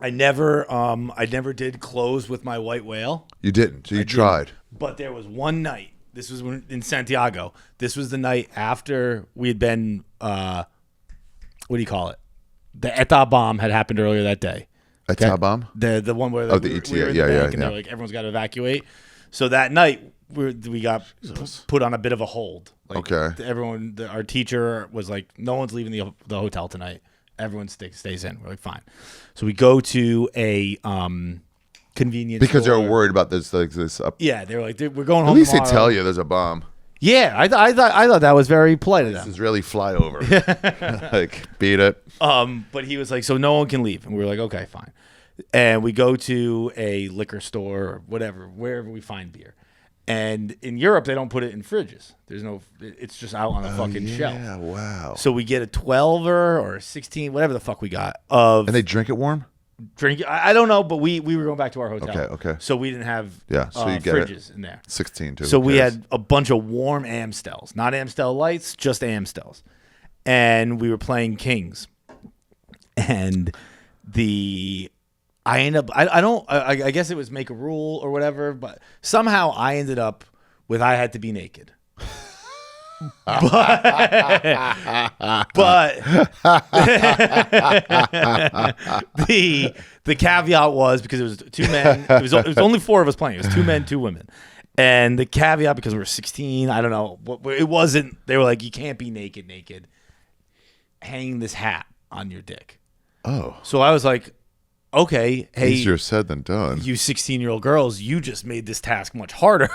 I never did close with my white whale. You didn't. So you tried. But there was one night. This was in Santiago. This was the night after we had been. What do you call it? The ETA bomb had happened earlier that day. ETA bomb? The one where the ETA, and they're like everyone's got to evacuate. So that night we got put on a bit of a hold. Like, okay. Everyone, our teacher was like, no one's leaving the hotel tonight. Everyone stays in. We're like, fine. So we go to a convenience because store. they were worried about this. Like this. Yeah, they were like, we're going home. At least tomorrow. they tell you there's a bomb. Yeah, I thought that was very polite of them. This Israeli flyover. Like, beat it. But he was like, so no one can leave, and we were like, okay, fine. And we go to a liquor store or whatever, wherever we find beer. And in Europe, they don't put it in fridges. It's just out on the fucking shelf. Yeah, wow. So we get a 12er or a 16, whatever the fuck we got. And they drink it warm? Drink it. I don't know, but we were going back to our hotel. Okay. So we didn't have so you get fridges in there. 16 too. So we had a bunch of warm Amstels. Not Amstel Lights, just Amstels. And we were playing Kings. And I end up, I guess it was make a rule or whatever, but somehow I ended up with I had to be naked. but the caveat was because it was two men, it was only four of us playing. It was 2 men, 2 women. And the caveat, because we were 16, I don't know, it wasn't, they were like, you can't be naked, hang this hat on your dick. Oh. So I was like, okay, hey, easier said than done. You 16-year-old girls, you just made this task much harder.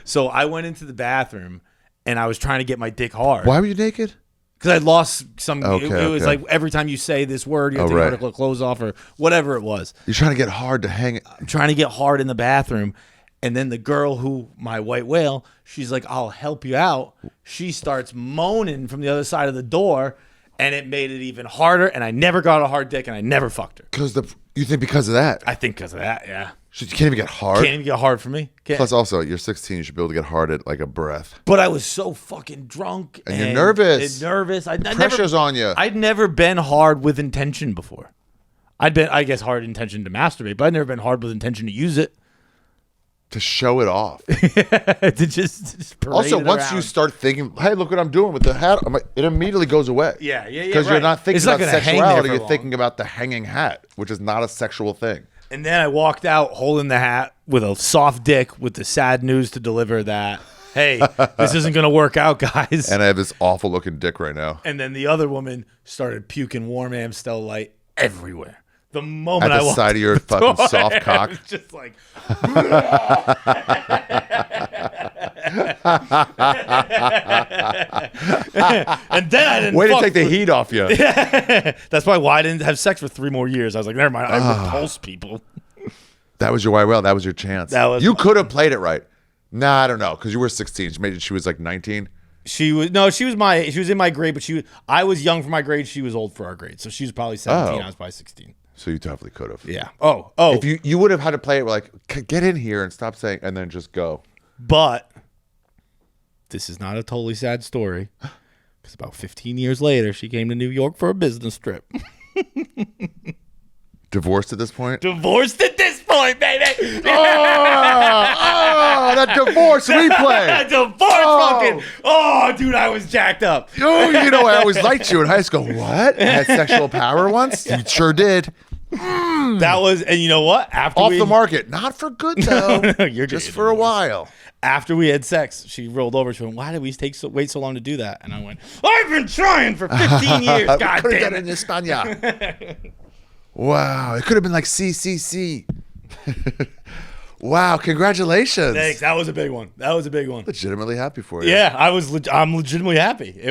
So I went into the bathroom and I was trying to get my dick hard. Why were you naked? Because I lost some. Okay, it was like every time you say this word, you have to take your clothes off or whatever it was. You're trying to get hard to hang it. I'm trying to get hard in the bathroom. And then the girl my white whale, she's like, I'll help you out. She starts moaning from the other side of the door. And it made it even harder, and I never got a hard dick, and I never fucked her. You think because of that? I think because of that, yeah. You can't even get hard? Can't even get hard for me. Plus, also, you're 16, you should be able to get hard at like a breath. But I was so fucking drunk. And you're nervous. Pressure's on you. I'd never been hard with intention before. I'd been, I guess, hard intention to masturbate, but I'd never been hard with intention to use it. To show it off. to just parade also, it once around. you start thinking, hey, look what I'm doing with the hat, it immediately goes away. Yeah. Because you're not thinking about sexuality, you're thinking about the hanging hat, which is not a sexual thing. And then I walked out holding the hat with a soft dick with the sad news to deliver that, hey, this isn't going to work out, guys. And I have this awful looking dick right now. And then the other woman started puking warm Amstel Light everywhere. The moment at the side of your fucking soft cock, just like. And then I didn't. Way to take the heat off you. That's probably why I didn't have sex for 3 more years. I was like, never mind. I repulse people. That was your white whale. That was your chance. You could have played it right. Nah, I don't know, because you were 16. She was like 19. She was in my grade, but I was young for my grade. She was old for our grade, so she was probably 17. I was probably 16. So you definitely could have. Yeah. Oh. If you would have had to play it like, get in here and stop saying, and then just go. But this is not a totally sad story. Because about 15 years later, she came to New York for a business trip. Divorced at this point? Divorced at this point, baby. That divorce replay. Fucking. Oh, dude, I was jacked up. Oh, I always liked you in high school. What? I had sexual power once? You sure did. That was, and you know what? Off the market. Not for good, though. No, you're just for a while. After we had sex, she rolled over. She went, why did we wait so long to do that? And I went, I've been trying for 15 years. God damn it. In España. Wow. It could have been like CCC. Wow. Congratulations. Thanks. That was a big one. Legitimately happy for you. Yeah, I'm legitimately happy. I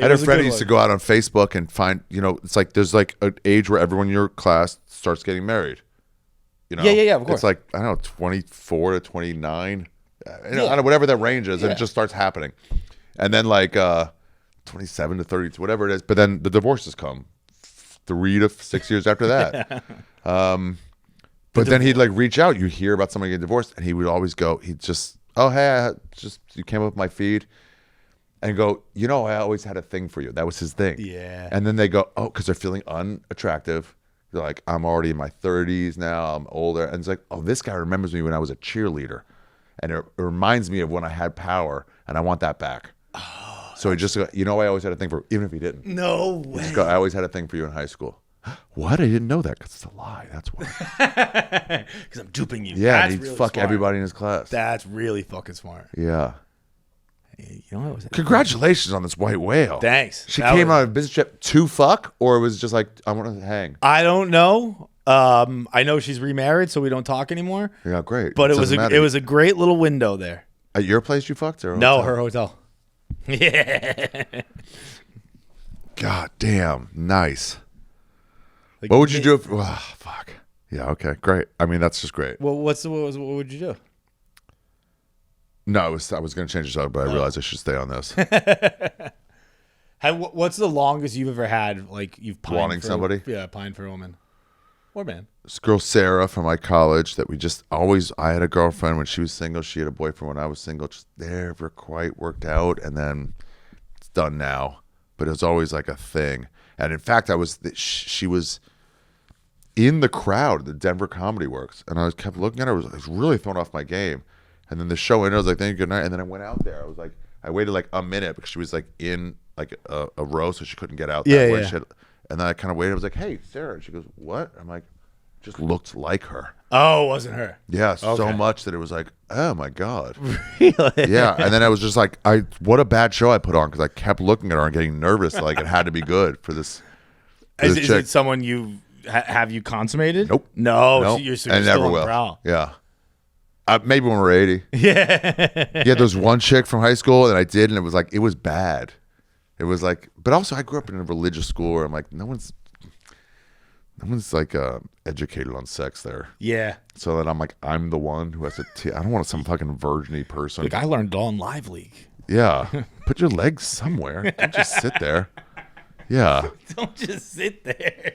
had a friend who used to go out on Facebook and find, it's like there's like an age where everyone in your class starts getting married. Yeah, of course. It's like, I don't know, 24 to 29. I don't know, whatever that range is. And it just starts happening. And then like 27 to 32, whatever it is. But then the divorces come 3 to 6 years after that. But then he'd like reach out. You hear about somebody getting divorced. And he would always go, hey, you came up with my feed. And go, I always had a thing for you. That was his thing. Yeah. And then they go, because they're feeling unattractive. You're like, I'm already in my 30s now. I'm older. And it's like, oh, this guy remembers me when I was a cheerleader. And it reminds me of when I had power, and I want that back. Oh, so he just, I always had a thing for, even if he didn't. No way. I always had a thing for you in high school. What? I didn't know that because it's a lie. That's why. Because I'm duping you. Yeah, That's he'd really fuck smart. everybody in his class. That's really fucking smart. Yeah. You know what? Congratulations on this white whale. Thanks. She came on a business trip to fuck, or it was just like, I want to hang. I don't know. I know she's remarried, so we don't talk anymore. Yeah, great. But it was a great little window there. At your place you fucked or No, her hotel. Yeah. God damn, nice. Like, What would you do if? Oh, fuck. Yeah. Okay. Great. I mean, that's just great. Well, what would you do? No, I was going to change the subject, but I realized I should stay on this. What's the longest you've ever had? Like you've pined Wanting for somebody? Yeah, pined for a woman or man. This girl Sarah from my college that we just always. I had a girlfriend when she was single. She had a boyfriend when I was single. Just never quite worked out, and then it's done now. But it was always like a thing. And in fact, she was in the crowd at the Denver Comedy Works, and I kept looking at her. I was really thrown off my game. And then the show ended. I was like, "Thank you, good night." And then I went out there. I waited like a minute because she was like in like a row, so she couldn't get out. Yeah, that way. yeah. And then I kind of waited. I was like, "Hey, Sarah." And she goes, "What?" I'm like, "Just looked like her." Oh, it wasn't her. Yeah, so Okay. much that it was like, oh my god. Really? Yeah, and then I was just like, what a bad show I put on because I kept looking at her and getting nervous. Like it had to be good for this. Is chick. it someone you have you consummated? Nope. No. Nope. You're and still never on the will. prowl. Yeah. Maybe when we're 80. Yeah. Yeah, there was one chick from high school that I did, and it was bad. It was like, but also I grew up in a religious school where I'm like, no one's like educated on sex there. Yeah. So then I'm like, I'm the one who has to. I don't want some fucking virgin-y person. Like I learned it all in Live League. Yeah, put your legs somewhere. Don't just sit there. Yeah. Don't just sit there.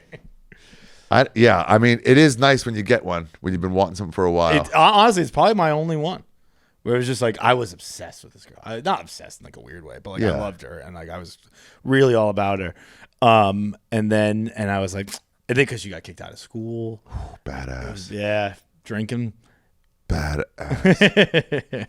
I mean, it is nice when you get one when you've been wanting something for a while. Honestly, it's probably my only one. Where it was just like I was obsessed with this girl. Not obsessed in like a weird way, but like I loved her and like I was really all about her. And I was like, I think because she got kicked out of school. Badass. Yeah, drinking. Badass.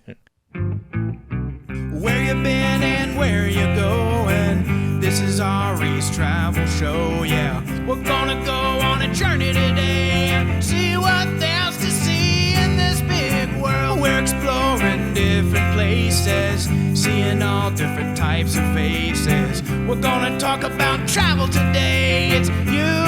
Where you been and where you going? This is Ari's travel show, yeah. We're gonna go on a journey today. See what there's to see in this big world. We're exploring different places, seeing all different types of faces. We're gonna talk about travel today. It's you